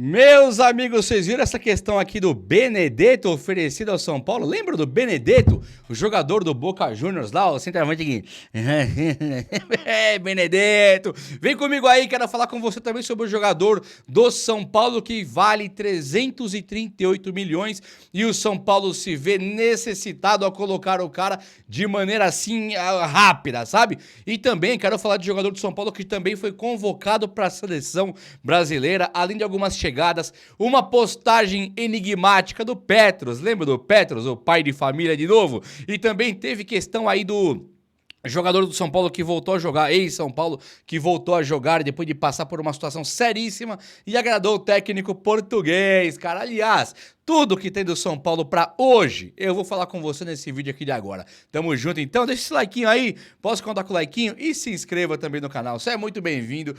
Meus amigos, vocês viram essa questão aqui do Benedetto oferecido ao São Paulo? Lembra do Benedetto, o jogador do Boca Juniors lá, o centroavante aqui? Benedetto, vem comigo aí, quero falar com você também sobre o jogador do São Paulo que vale 338 milhões e o São Paulo se vê necessitado a colocar o cara de maneira assim rápida, sabe? E também quero falar de jogador do São Paulo que também foi convocado para a seleção brasileira, além de algumas chegadas, uma postagem enigmática do Petros, lembra do Petros, o pai de família de novo? E também teve questão aí do jogador do São Paulo que voltou a jogar, ex-São Paulo, que voltou a jogar depois de passar por uma situação seríssima e agradou o técnico português, cara. Aliás, tudo que tem do São Paulo pra hoje, eu vou falar com você nesse vídeo aqui de agora. Tamo junto então, deixa esse likeinho aí, posso contar com o likeinho? E se inscreva também no canal, você é muito bem-vindo,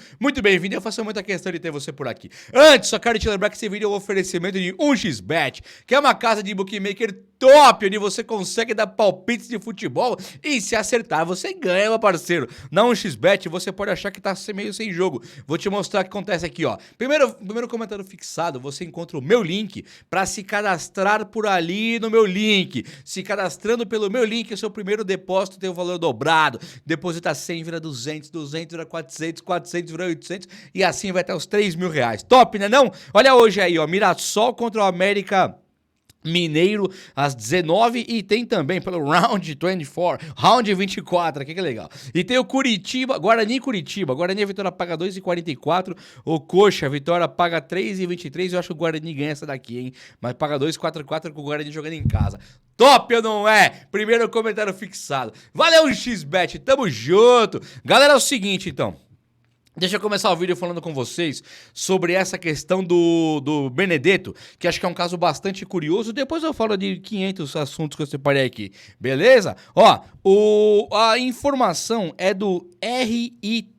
eu faço muita questão de ter você por aqui. Antes, só quero te lembrar que esse vídeo é um oferecimento de 1xBet, que é uma casa de bookmaker top, onde você consegue dar palpites de futebol e se acertar, você ganha, meu parceiro. Na 1xBet, você pode achar que tá meio sem jogo. Vou te mostrar o que acontece aqui, ó. Primeiro comentário fixado, você encontra o meu link pra se cadastrar por ali no meu link. Se cadastrando pelo meu link, o seu primeiro depósito tem o valor dobrado. Deposita 100, vira 200, 200 vira 400, 400 vira 800 e assim vai até os 3 mil reais. Top, né não? Olha hoje aí, ó, Mirassol contra o América Mineiro às 19 e tem também pelo Round 24, aqui que legal. E tem o Curitiba, Guarani a Vitória paga 2,44, o Coxa, a Vitória paga 3,23, eu acho que o Guarani ganha essa daqui, hein? Mas paga 2,44 com o Guarani jogando em casa. Top ou não é? Primeiro comentário fixado. Valeu, XBet, tamo junto. Galera, é o seguinte então. Deixa eu começar o vídeo falando com vocês sobre essa questão do Benedetto, que acho que é um caso bastante curioso. Depois eu falo de 500 assuntos que eu separei aqui, beleza? Ó, a informação é do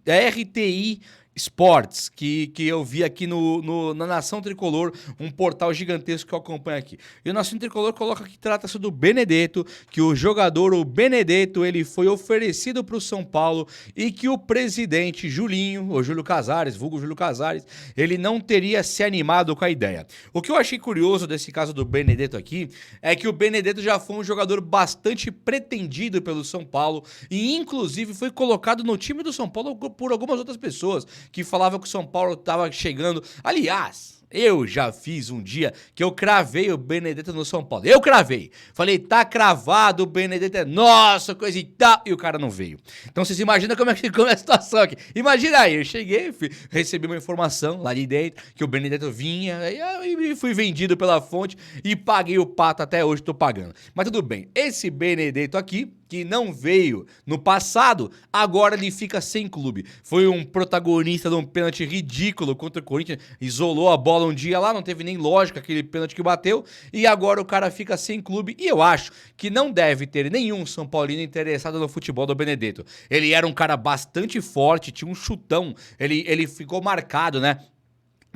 RTI Sports, que eu vi aqui na Nação Tricolor, um portal gigantesco que eu acompanho aqui. E o Nação Tricolor coloca que trata-se do Benedetto, que o jogador, o Benedetto, ele foi oferecido para o São Paulo e que o presidente Julinho, ou Júlio Casares, vulgo Júlio Casares, ele não teria se animado com a ideia. O que eu achei curioso desse caso do Benedetto aqui é que o Benedetto já foi um jogador bastante pretendido pelo São Paulo e inclusive foi colocado no time do São Paulo por algumas outras pessoas que falava que o São Paulo estava chegando. Aliás, eu já fiz um dia que eu cravei o Benedetto no São Paulo. Eu cravei. Falei, tá cravado, o Benedetto é nossa, coisa e tal. E o cara não veio. Então vocês imaginam como é a situação aqui. Imagina aí, eu cheguei, recebi uma informação lá de dentro que o Benedetto vinha e fui vendido pela fonte e paguei o pato, até hoje tô pagando. Mas tudo bem, esse Benedetto aqui, que não veio no passado, agora ele fica sem clube. Foi um protagonista de um pênalti ridículo contra o Corinthians, isolou a bola um dia lá, não teve nem lógica aquele pênalti que bateu, e agora o cara fica sem clube, e eu acho que não deve ter nenhum São Paulino interessado no futebol do Benedetto. Ele era um cara bastante forte, tinha um chutão, ele ficou marcado, né?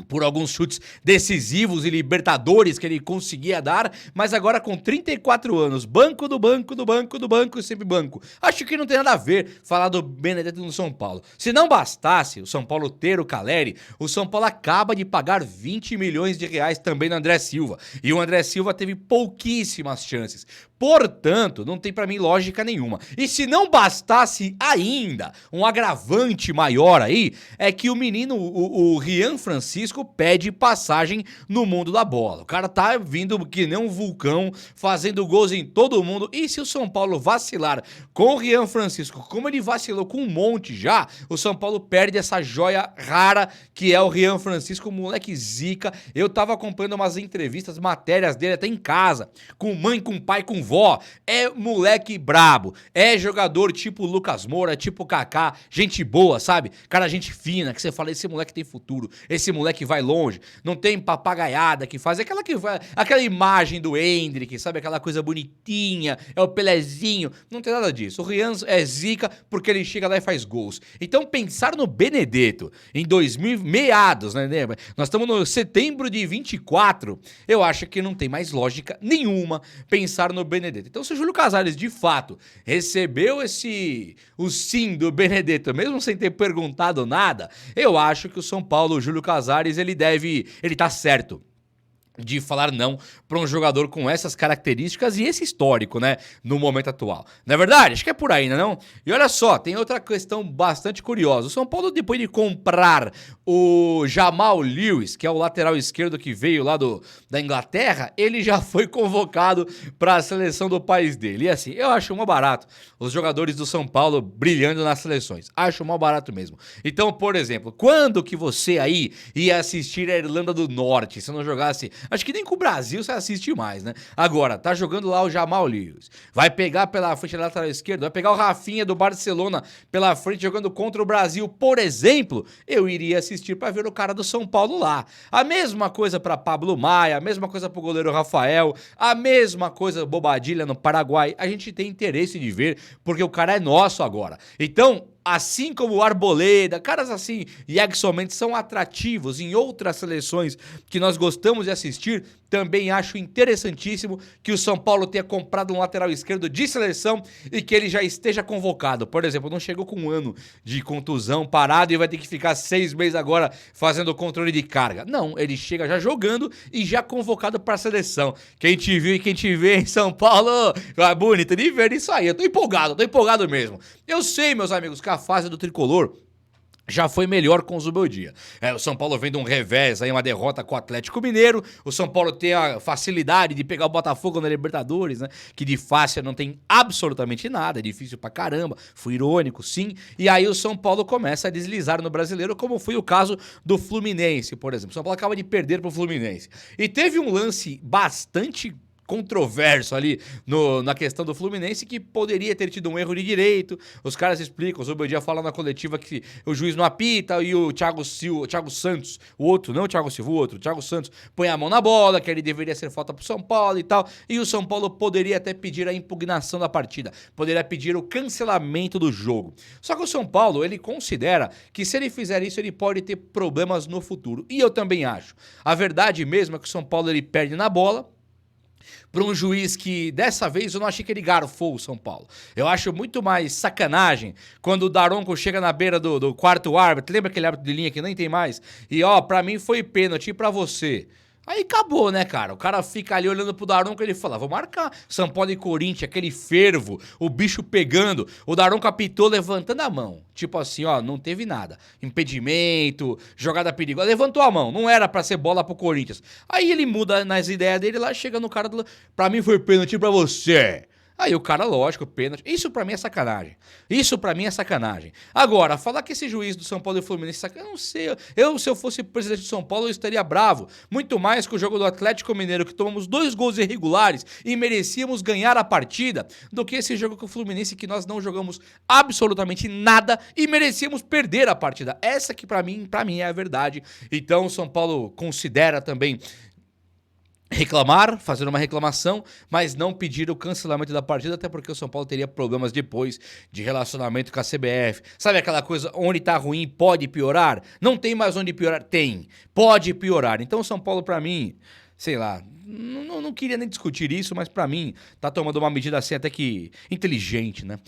Por alguns chutes decisivos e libertadores que ele conseguia dar, mas agora com 34 anos, banco do banco, do banco, do banco e sempre banco. Acho que não tem nada a ver falar do Benedetto no São Paulo. Se não bastasse o São Paulo ter o Caleri, o São Paulo acaba de pagar 20 milhões de reais também no André Silva. E o André Silva teve pouquíssimas chances. Portanto, não tem pra mim lógica nenhuma. E se não bastasse ainda um agravante maior aí, é que o menino, o Rian Francisco, pede passagem no mundo da bola. O cara tá vindo que nem um vulcão, fazendo gols em todo mundo. E se o São Paulo vacilar com o Rian Francisco, como ele vacilou com um monte já, o São Paulo perde essa joia rara que é o Rian Francisco, moleque zica. Eu tava acompanhando umas entrevistas, matérias dele até em casa, com mãe, com pai, com vó. É moleque brabo, é jogador tipo Lucas Moura, tipo Kaká, gente boa, sabe? Cara, gente fina, que você fala, esse moleque tem futuro, esse moleque vai longe, não tem papagaiada que faz, aquela imagem do Hendrick, sabe? Aquela coisa bonitinha, é o Pelezinho, não tem nada disso. O Rian é zica porque ele chega lá e faz gols. Então pensar no Benedetto em 2000, meados, né? Nós estamos no setembro de 24, eu acho que não tem mais lógica nenhuma pensar no Benedetto. Então se o Júlio Casares de fato recebeu o sim do Benedetto, mesmo sem ter perguntado nada, eu acho que o São Paulo, o Júlio Casares, Tavares, ele tá certo de falar não para um jogador com essas características e esse histórico, né, no momento atual. Não é verdade? Acho que é por aí, não? E olha só, tem outra questão bastante curiosa. O São Paulo, depois de comprar o Jamal Lewis, que é o lateral esquerdo que veio lá da Inglaterra, ele já foi convocado para a seleção do país dele. E assim, eu acho mó barato os jogadores do São Paulo brilhando nas seleções. Acho mó barato mesmo. Então, por exemplo, quando que você aí ia assistir a Irlanda do Norte, se não jogasse... Acho que nem com o Brasil você assiste mais, né? Agora, tá jogando lá o Jamal Lewis. Vai pegar pela frente da lateral esquerda, vai pegar o Rafinha do Barcelona pela frente jogando contra o Brasil, por exemplo. Eu iria assistir pra ver o cara do São Paulo lá. A mesma coisa pra Pablo Maia, a mesma coisa pro goleiro Rafael, a mesma coisa Bobadilha no Paraguai. A gente tem interesse de ver, porque o cara é nosso agora. Então... assim como o Arboleda, caras assim, e Egson Mendes são atrativos em outras seleções que nós gostamos de assistir, também acho interessantíssimo que o São Paulo tenha comprado um lateral esquerdo de seleção e que ele já esteja convocado. Por exemplo, não chegou com um ano de contusão parado e vai ter que ficar 6 meses agora fazendo controle de carga. Não, ele chega já jogando e já convocado para a seleção. Quem te viu e quem te vê em São Paulo, é bonito de ver isso aí. Eu tô empolgado mesmo. Eu sei, meus amigos, que a fase do Tricolor já foi melhor com o Zubeldia. O São Paulo vem de um revés, aí uma derrota com o Atlético Mineiro. O São Paulo tem a facilidade de pegar o Botafogo na Libertadores, né? Que de fácil não tem absolutamente nada, é difícil pra caramba. Fui irônico, sim. E aí o São Paulo começa a deslizar no Brasileiro, como foi o caso do Fluminense, por exemplo. O São Paulo acaba de perder pro Fluminense. E teve um lance bastante controverso ali na questão do Fluminense, que poderia ter tido um erro de direito. Os caras explicam, o Zubeldia fala na coletiva que o juiz não apita e o Thiago Santos, o outro, não o Thiago Silva, o outro, o Thiago Santos põe a mão na bola, que ele deveria ser falta pro São Paulo e tal, e o São Paulo poderia até pedir a impugnação da partida, poderia pedir o cancelamento do jogo. Só que o São Paulo, ele considera que se ele fizer isso, ele pode ter problemas no futuro, e eu também acho. A verdade mesmo é que o São Paulo, ele perde na bola, para um juiz que, dessa vez, eu não achei que ele garfou o São Paulo. Eu acho muito mais sacanagem quando o Daronco chega na beira do quarto árbitro, lembra aquele árbitro de linha que nem tem mais? E, pra mim foi pênalti, e pra você? Aí acabou, né, cara? O cara fica ali olhando pro Daronco e ele fala, vou marcar. São Paulo e Corinthians, aquele fervo, o bicho pegando, o Daronco apitou levantando a mão. Tipo assim, não teve nada. Impedimento, jogada perigosa. Levantou a mão, não era pra ser bola pro Corinthians. Aí ele muda nas ideias dele lá, chega no cara do... Pra mim foi pênalti pra você. Aí o cara, lógico, pênalti. Isso pra mim é sacanagem. Agora, falar que esse juiz do São Paulo e Fluminense, eu não sei. Se eu fosse presidente do São Paulo, eu estaria bravo. Muito mais que o jogo do Atlético Mineiro, que tomamos 2 gols irregulares e merecíamos ganhar a partida, do que esse jogo com o Fluminense, que nós não jogamos absolutamente nada e merecíamos perder a partida. Essa que pra mim é a verdade. Então o São Paulo considera também reclamar, fazer uma reclamação, mas não pedir o cancelamento da partida, até porque o São Paulo teria problemas depois de relacionamento com a CBF. Sabe aquela coisa, onde tá ruim pode piorar? Não tem mais onde piorar? Tem. Pode piorar. Então o São Paulo, pra mim, sei lá, não queria nem discutir isso, mas pra mim tá tomando uma medida assim até que inteligente, né?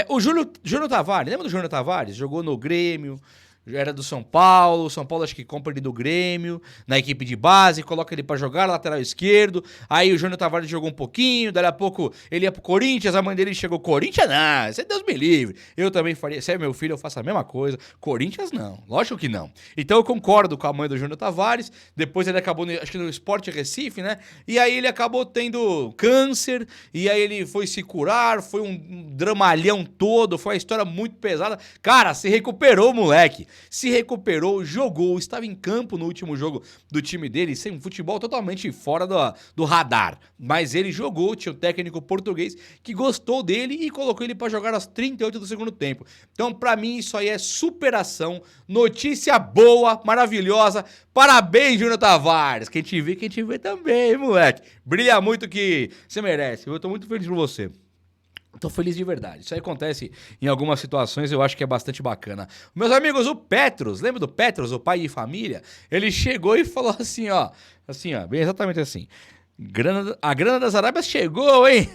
O Júnior Tavares, lembra do Júnior Tavares? Jogou no Grêmio, era do São Paulo, o São Paulo acho que compra ele do Grêmio, na equipe de base, coloca ele pra jogar, lateral esquerdo, aí o Júnior Tavares jogou um pouquinho, daí a pouco ele ia pro Corinthians, a mãe dele chegou, Corinthians não, isso é Deus me livre, eu também faria, se é meu filho eu faço a mesma coisa, Corinthians não, lógico que não. Então eu concordo com a mãe do Júnior Tavares, depois ele acabou, acho que no Sport Recife, né, e aí ele acabou tendo câncer, e aí ele foi se curar, foi um dramalhão todo, foi uma história muito pesada, cara, se recuperou, moleque. Se recuperou, jogou, estava em campo no último jogo do time dele, sem um futebol totalmente fora do radar. Mas ele jogou, tinha o técnico português que gostou dele e colocou ele para jogar aos 38 do segundo tempo. Então, para mim, isso aí é superação, notícia boa, maravilhosa. Parabéns, Júnior Tavares. Quem te vê também, moleque. Brilha muito que você merece. Eu tô muito feliz por você. Tô feliz de verdade. Isso aí acontece em algumas situações, eu acho que é bastante bacana. Meus amigos, o Petros, lembra do Petros, o pai de família? Ele chegou e falou assim, ó, bem exatamente assim. A grana das Arábias chegou, hein?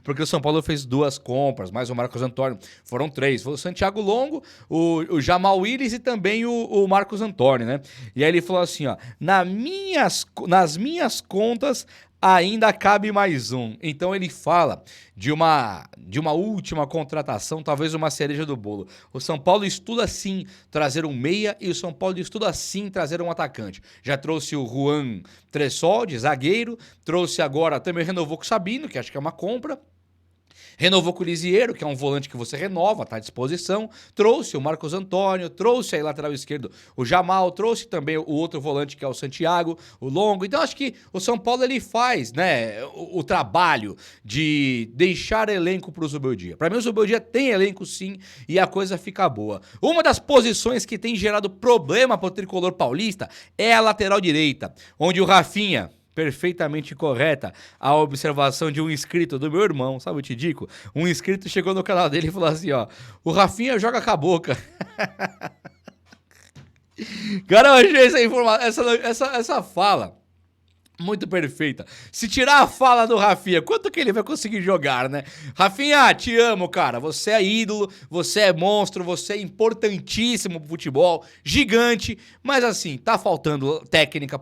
Porque o São Paulo fez 2 compras, mais o Marcos Antônio. Foram 3. Foi o Santiago Longo, o Jamal Willis e também o Marcos Antônio, né? E aí ele falou assim, ó. Nas minhas contas ainda cabe mais um. Então ele fala de uma última contratação, talvez uma cereja do bolo. O São Paulo estuda sim trazer um meia e o São Paulo estuda sim trazer um atacante. Já trouxe o Juan Tressoldi, zagueiro, trouxe agora, também renovou com o Sabino, que acho que é uma compra. Renovou com o Lisieiro, que é um volante que você renova, está à disposição. Trouxe o Marcos Antônio, trouxe aí lateral esquerdo o Jamal, trouxe também o outro volante que é o Santiago, o Longo. Então acho que o São Paulo ele faz, né, o trabalho de deixar elenco para o Zubeldia. Para mim o Zubeldia tem elenco sim e a coisa fica boa. Uma das posições que tem gerado problema para o tricolor paulista é a lateral direita, onde o Rafinha... Perfeitamente correta a observação de um inscrito do meu irmão, sabe o Tidico? Um inscrito chegou no canal dele e falou assim, ó, o Rafinha joga com a boca. Cara, eu achei essa informação, essa fala muito perfeita. Se tirar a fala do Rafinha, quanto que ele vai conseguir jogar, né? Rafinha, te amo, cara. Você é ídolo, você é monstro, você é importantíssimo pro futebol, gigante, mas assim, tá faltando técnica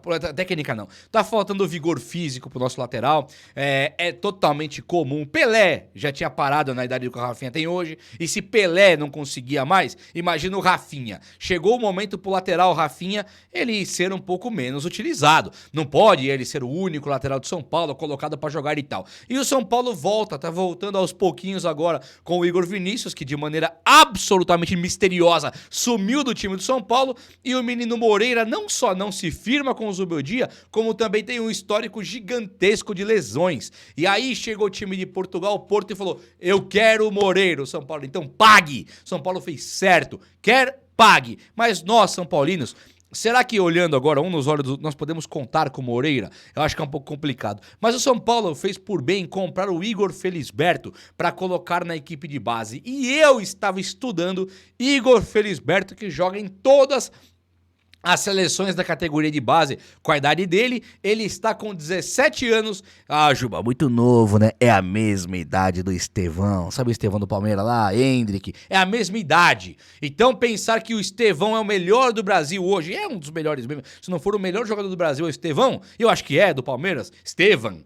não, tá faltando vigor físico pro nosso lateral, é totalmente comum. Pelé já tinha parado na idade que o Rafinha tem hoje, e se Pelé não conseguia mais, imagina o Rafinha. Chegou o momento pro lateral Rafinha, ele ser um pouco menos utilizado. Não pode ele ser o único lateral de São Paulo colocado pra jogar e tal. E o São Paulo tá voltando aos pouquinhos agora com o Igor Vinícius, que de maneira absolutamente misteriosa sumiu do time do São Paulo, e o menino Moreira não só não se firma com o Zubeldia, como também tem um histórico gigantesco de lesões. E aí chegou o time de Portugal, Porto, e falou, eu quero o Moreira, o São Paulo, então pague. São Paulo fez certo, pague. Mas nós, São Paulinos, será que olhando agora um nos olhos, nós podemos contar com o Moreira? Eu acho que é um pouco complicado. Mas o São Paulo fez por bem comprar o Igor Felisberto para colocar na equipe de base. E eu estava estudando Igor Felisberto, que joga em todas as seleções da categoria de base. Com a idade dele, ele está com 17 anos. Ah, Juba, muito novo, né? É a mesma idade do Estevão. Sabe o Estevão do Palmeiras lá? Hendrick. É a mesma idade. Então pensar que o Estevão é o melhor do Brasil hoje, é um dos melhores mesmo. Se não for o melhor jogador do Brasil é o Estevão, eu acho que é, do Palmeiras. Estevão.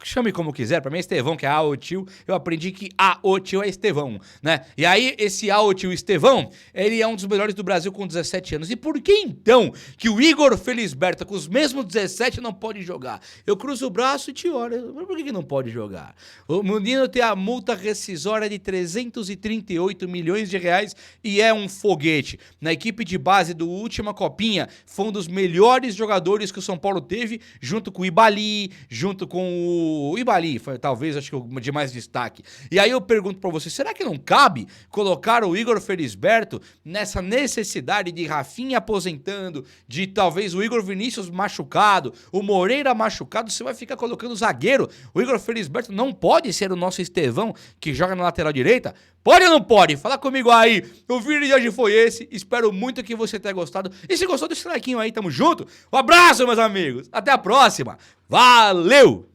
Chame como quiser, pra mim é Estevão, que é o tio. Eu aprendi que o tio é Estevão, né? E aí, esse o tio Estevão, ele é um dos melhores do Brasil com 17 anos. E por que então que o Igor Felisberto, com os mesmos 17, não pode jogar? Eu cruzo o braço e te olho. Por que não pode jogar? O menino tem a multa rescisória de 338 milhões de reais e é um foguete. Na equipe de base do Última Copinha, foi um dos melhores jogadores que o São Paulo teve, junto com o Ibali, junto com o Ibali, foi talvez, acho que o de mais destaque. E aí eu pergunto pra você, será que não cabe colocar o Igor Felisberto nessa necessidade de Rafinha aposentando, de talvez o Igor Vinícius machucado, o Moreira machucado, você vai ficar colocando zagueiro? O Igor Felisberto não pode ser o nosso Estevão, que joga na lateral direita? Pode ou não pode? Fala comigo aí. O vídeo de hoje foi esse. Espero muito que você tenha gostado. E se gostou, deixa o like aí. Tamo junto. Um abraço, meus amigos. Até a próxima. Valeu!